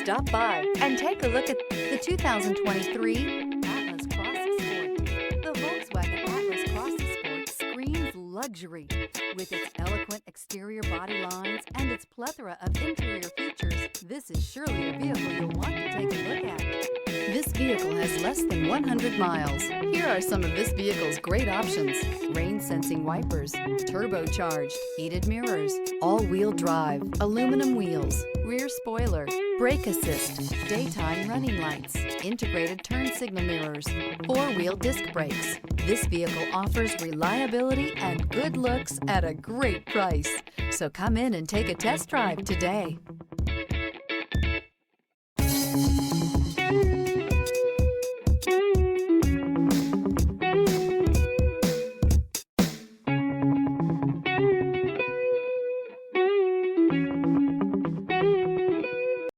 Stop by and take a look at the 2023 Atlas Cross Sport. The Volkswagen Atlas Cross Sport screams luxury. With its eloquent exterior body lines and its plethora of interior features, this is surely a vehicle you'll want to take a look at. This vehicle has less than 100 miles. Here are some of this vehicle's great options: rain-sensing wipers, turbocharged, heated mirrors, all-wheel drive, aluminum wheels, rear spoiler, brake assist, daytime running lights, integrated turn signal mirrors, four-wheel disc brakes. This vehicle offers reliability and good looks at a great price. So come in and take a test drive today.